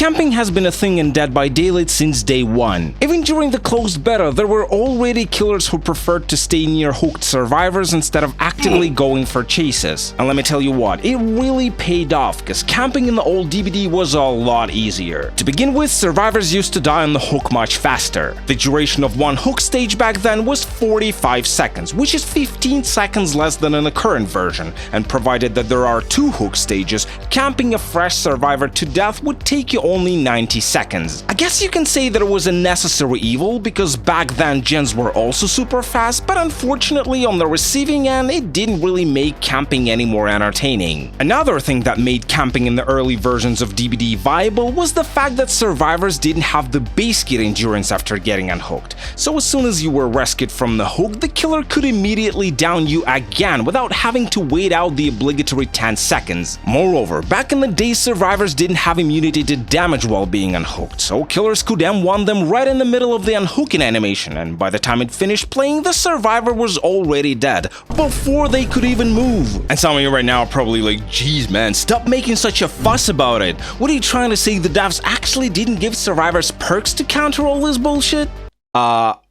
Camping has been a thing in Dead by Daylight since day one. Even during the closed beta, there were already killers who preferred to stay near hooked survivors instead of actively going for chases. And let me tell you what, it really paid off, because camping in the old DBD was a lot easier. To begin with, survivors used to die on the hook much faster. The duration of one hook stage back then was 45 seconds, which is 15 seconds less than in the current version, and provided that there are 2 hook stages, camping a fresh survivor to death would take you only 90 seconds. I guess you can say that it was a necessary evil, because back then gens were also super fast, but unfortunately on the receiving end it didn't really make camping any more entertaining. Another thing that made camping in the early versions of DBD viable was the fact that survivors didn't have the base kit endurance after getting unhooked, so as soon as you were rescued from the hook, the killer could immediately down you again without having to wait out the obligatory 10 seconds. Moreover, back in the day, survivors didn't have immunity to damage while being unhooked, so killers could M1 them right in the middle of the unhooking animation, and by the time it finished playing, the survivor was already dead, before they could even move. And some of you right now are probably like, geez man, stop making such a fuss about it. What are you trying to say, the devs actually didn't give survivors perks to counter all this bullshit?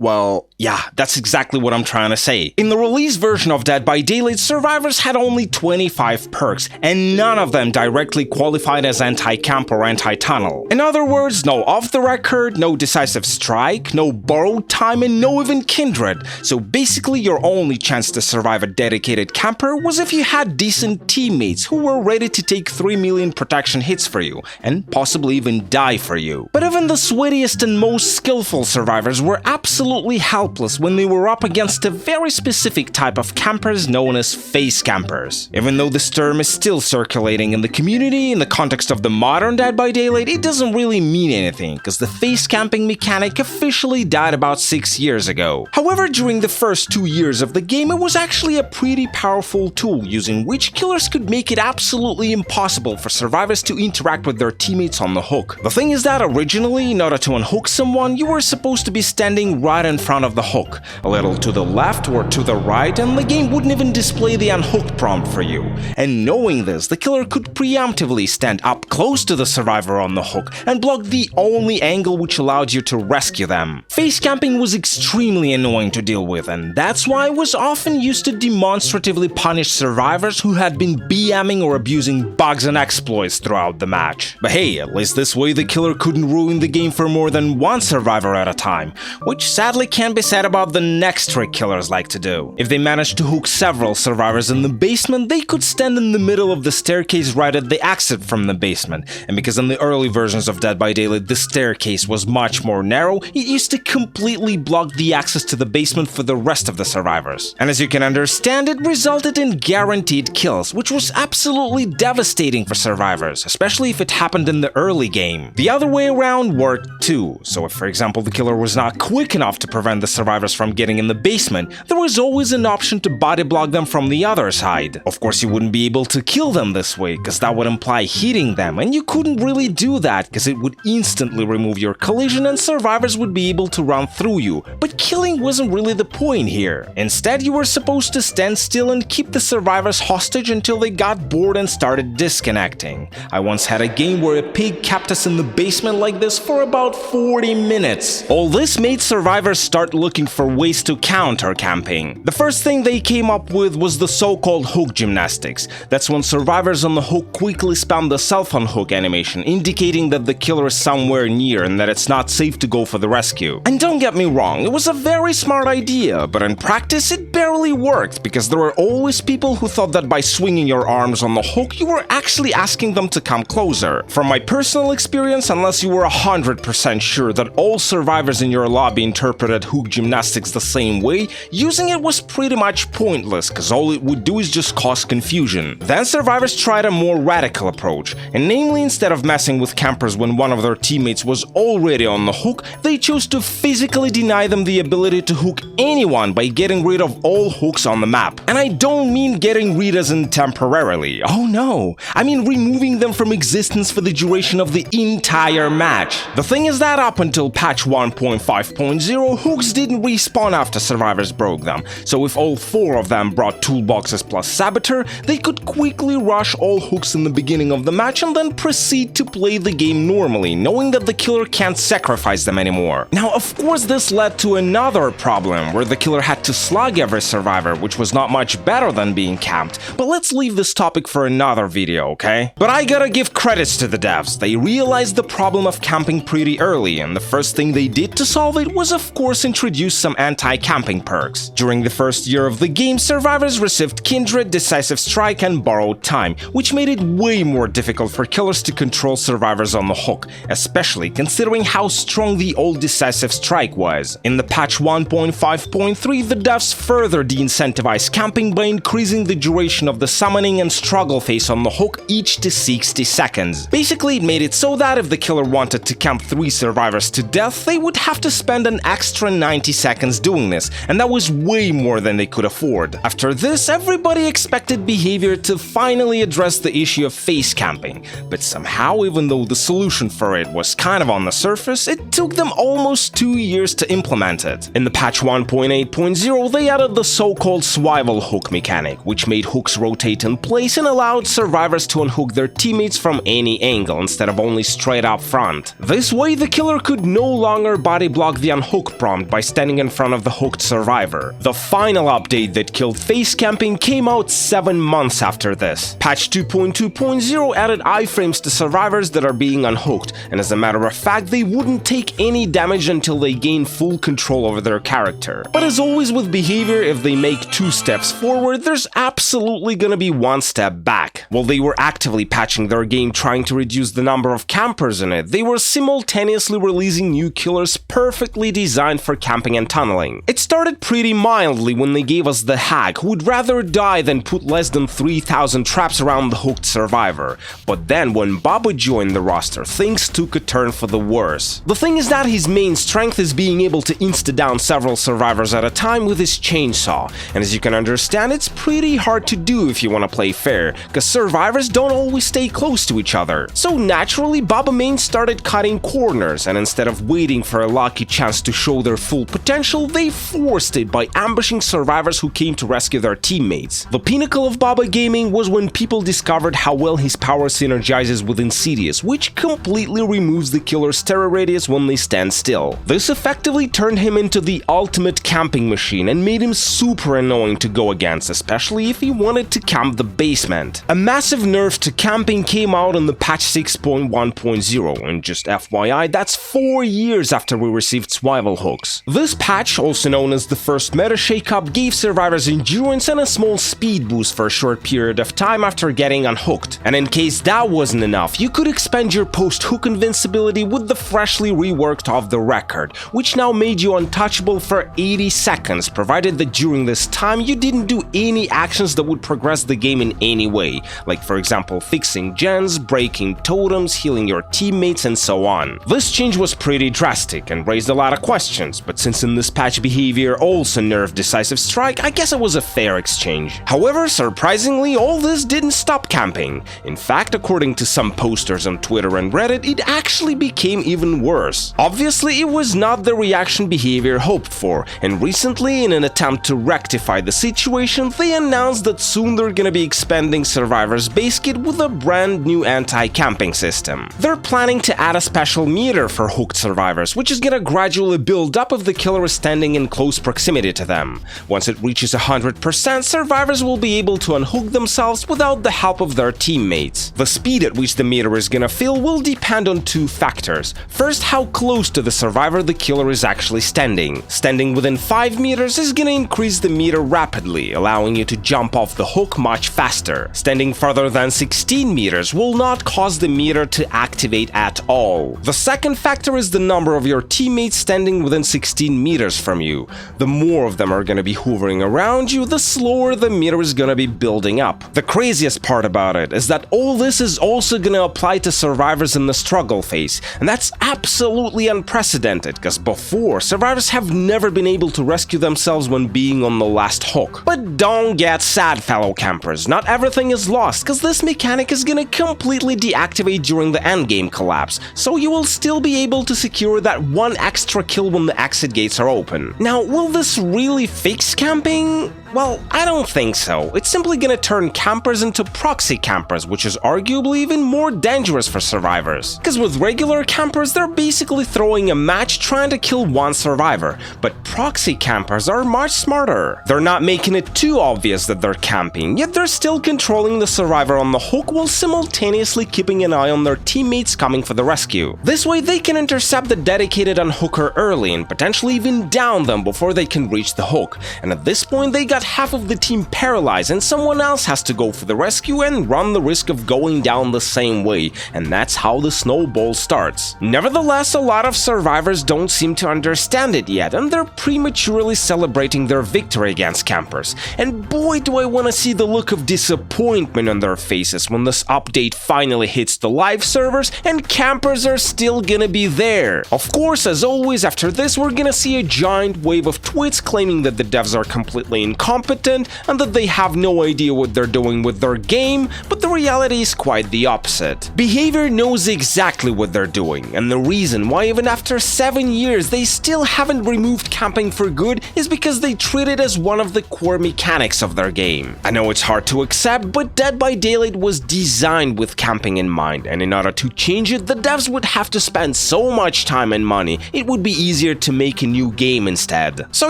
Well, yeah, that's exactly what I'm trying to say. In the release version of Dead by Daylight, survivors had only 25 perks, and none of them directly qualified as anti-camp or anti-tunnel. In other words, no off-the-record, no decisive strike, no borrowed time, and no even kindred. So basically, your only chance to survive a dedicated camper was if you had decent teammates who were ready to take 3 million protection hits for you, and possibly even die for you. But even the sweatiest and most skillful survivors were absolutely helpless when they were up against a very specific type of campers known as face campers. Even though this term is still circulating in the community, in the context of the modern Dead by Daylight, it doesn't really mean anything, because the face camping mechanic officially died about 6 years ago. However, during the first 2 years of the game, it was actually a pretty powerful tool, using which killers could make it absolutely impossible for survivors to interact with their teammates on the hook. The thing is that originally, in order to unhook someone, you were supposed to be standing right in front of the hook, a little to the left or to the right, and the game wouldn't even display the unhooked prompt for you. And knowing this, the killer could preemptively stand up close to the survivor on the hook and block the only angle which allowed you to rescue them. Face camping was extremely annoying to deal with, and that's why it was often used to demonstratively punish survivors who had been BMing or abusing bugs and exploits throughout the match. But hey, at least this way the killer couldn't ruin the game for more than one survivor at a time, which sadly can't be said about the next trick killers like to do. If they managed to hook several survivors in the basement, they could stand in the middle of the staircase right at the exit from the basement, and because in the early versions of Dead by Daylight the staircase was much more narrow, it used to completely block the access to the basement for the rest of the survivors. And as you can understand, it resulted in guaranteed kills, which was absolutely devastating for survivors, especially if it happened in the early game. The other way around worked too, so if for example the killer was not quick enough to prevent the survivors from getting in the basement, there was always an option to body block them from the other side. Of course, you wouldn't be able to kill them this way, because that would imply hitting them, and you couldn't really do that because it would instantly remove your collision and survivors would be able to run through you. But killing wasn't really the point here. Instead, you were supposed to stand still and keep the survivors hostage until they got bored and started disconnecting. I once had a game where a pig kept us in the basement like this for about 40 minutes. All this made survivors start looking for ways to counter camping. The first thing they came up with was the so-called hook gymnastics. That's when survivors on the hook quickly spam the self-unhook animation, indicating that the killer is somewhere near and that it's not safe to go for the rescue. And don't get me wrong, it was a very smart idea, but in practice it barely worked, because there were always people who thought that by swinging your arms on the hook you were actually asking them to come closer. From my personal experience, unless you were 100% sure that all survivors in your lobby interpreted hook gymnastics the same way, using it was pretty much pointless, because all it would do is just cause confusion. Then survivors tried a more radical approach, and namely, instead of messing with campers when one of their teammates was already on the hook, they chose to physically deny them the ability to hook anyone by getting rid of all hooks on the map. And I don't mean getting rid as in temporarily, oh no, I mean removing them from existence for the duration of the entire match. The thing is that up until patch 1.5 5.0, hooks didn't respawn after survivors broke them, so if all 4 of them brought toolboxes plus saboteur, they could quickly rush all hooks in the beginning of the match and then proceed to play the game normally, knowing that the killer can't sacrifice them anymore. Now, of course, this led to another problem, where the killer had to slug every survivor, which was not much better than being camped, but let's leave this topic for another video, okay? But I gotta give credits to the devs. They realized the problem of camping pretty early, and the first thing they did to solve it was of course introduce some anti-camping perks. During the first year of the game, survivors received Kindred, Decisive Strike, and Borrowed Time, which made it way more difficult for killers to control survivors on the hook, especially considering how strong the old Decisive Strike was. In the patch 1.5.3, the devs further de-incentivized camping by increasing the duration of the summoning and struggle phase on the hook each to 60 seconds. Basically, it made it so that if the killer wanted to camp 3 survivors to death, they would have to spend an extra 90 seconds doing this, and that was way more than they could afford. After this, everybody expected behavior to finally address the issue of face camping, but somehow, even though the solution for it was kind of on the surface, it took them almost 2 years to implement it. In the patch 1.8.0, they added the so-called swivel hook mechanic, which made hooks rotate in place and allowed survivors to unhook their teammates from any angle instead of only straight up front. This way, the killer could no longer body block the unhook prompt by standing in front of the hooked survivor. The final update that killed face camping came out 7 months after this. Patch 2.2.0 added iframes to survivors that are being unhooked, and as a matter of fact, they wouldn't take any damage until they gain full control over their character. But as always with behavior, if they make 2 steps forward, there's absolutely gonna be 1 step back. While they were actively patching their game trying to reduce the number of campers in it, they were simultaneously releasing new killers perfectly designed for camping and tunneling. It started pretty mildly when they gave us the Hag, who would rather die than put less than 3,000 traps around the hooked survivor. But then when Baba joined the roster, things took a turn for the worse. The thing is that his main strength is being able to insta-down several survivors at a time with his chainsaw, and as you can understand, it's pretty hard to do if you want to play fair, cause survivors don't always stay close to each other. So naturally, Baba main started cutting corners, and instead of waiting for a lucky chance to show their full potential, they forced it by ambushing survivors who came to rescue their teammates. The pinnacle of Baba gaming was when people discovered how well his power synergizes with Insidious, which completely removes the killer's terror radius when they stand still. This effectively turned him into the ultimate camping machine and made him super annoying to go against, especially if he wanted to camp the basement. A massive nerf to camping came out in the patch 6.1.0, and just FYI, that's 4 years after we received swivel hooks. This patch, also known as the first meta shakeup, gave survivors endurance and a small speed boost for a short period of time after getting unhooked. And in case that wasn't enough, you could expand your post-hook invincibility with the freshly reworked Off the Record, which now made you untouchable for 80 seconds, provided that during this time you didn't do any actions that would progress the game in any way, like for example fixing gens, breaking totems, healing your teammates, and so on. This change was pretty drastic and raised a lot of questions, but since in this patch behavior also nerfed Decisive Strike, I guess it was a fair exchange. However, surprisingly, all this didn't stop camping. In fact, according to some posters on Twitter and Reddit, it actually became even worse. Obviously, it was not the reaction behavior hoped for, and recently, in an attempt to rectify the situation, they announced that soon they're gonna be expanding Survivor's base kit with a brand new anti-camping system. They're planning to add a special meter for hooked survivors, which is gonna gradually build up if the killer is standing in close proximity to them. Once it reaches 100%, survivors will be able to unhook themselves without the help of their teammates. The speed at which the meter is gonna fill will depend on 2 factors. First, how close to the survivor the killer is actually standing. Standing within 5 meters is gonna increase the meter rapidly, allowing you to jump off the hook much faster. Standing further than 16 meters will not cause the meter to activate at all. The second factor is the number of your teammates standing within 16 meters from you. The more of them are gonna be hovering around you, the slower the meter is gonna be building up. The craziest part about it is that all this is also gonna apply to survivors in the struggle phase, and that's absolutely unprecedented, because before, survivors have never been able to rescue themselves when being on the last hook. But don't get sad, fellow campers, not everything is lost, because this mechanic is gonna completely deactivate during the endgame collapse, so you will still be able to secure that 1 extra kill when the exit gates are open. Now, will this really fix camping? Well, I don't think so. It's simply gonna turn campers into proxy campers, which is arguably even more dangerous for survivors. Because with regular campers, they're basically throwing a match trying to kill one survivor, but proxy campers are much smarter. They're not making it too obvious that they're camping, yet they're still controlling the survivor on the hook while simultaneously keeping an eye on their teammates coming for the rescue. This way, they can intercept the dedicated unhooker early and potentially even down them before they can reach the hook, and at this point, they got half of the team paralyzed and someone else has to go for the rescue and run the risk of going down the same way, and that's how the snowball starts. Nevertheless, a lot of survivors don't seem to understand it yet, and they're prematurely celebrating their victory against campers. And boy, do I want to see the look of disappointment on their faces when this update finally hits the live servers and campers are still gonna be there. Of course, as always, after this we're gonna see a giant wave of tweets claiming that the devs are completely incompetent and that they have no idea what they're doing with their game, but the reality is quite the opposite. Behavior knows exactly what they're doing, and the reason why even after 7 years they still haven't removed camping for good is because they treat it as one of the core mechanics of their game. I know it's hard to accept, but Dead by Daylight was designed with camping in mind, and in order to change it, the devs would have to spend so much time and money, it would be easier to make a new game instead. So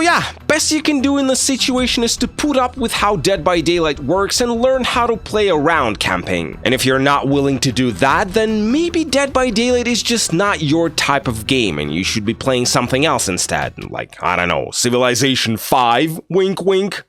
yeah, best you can do in this situation is to put up with how Dead by Daylight works and learn how to play around camping. And if you're not willing to do that, then maybe Dead by Daylight is just not your type of game and you should be playing something else instead, like, I don't know, Civilization 5, wink wink.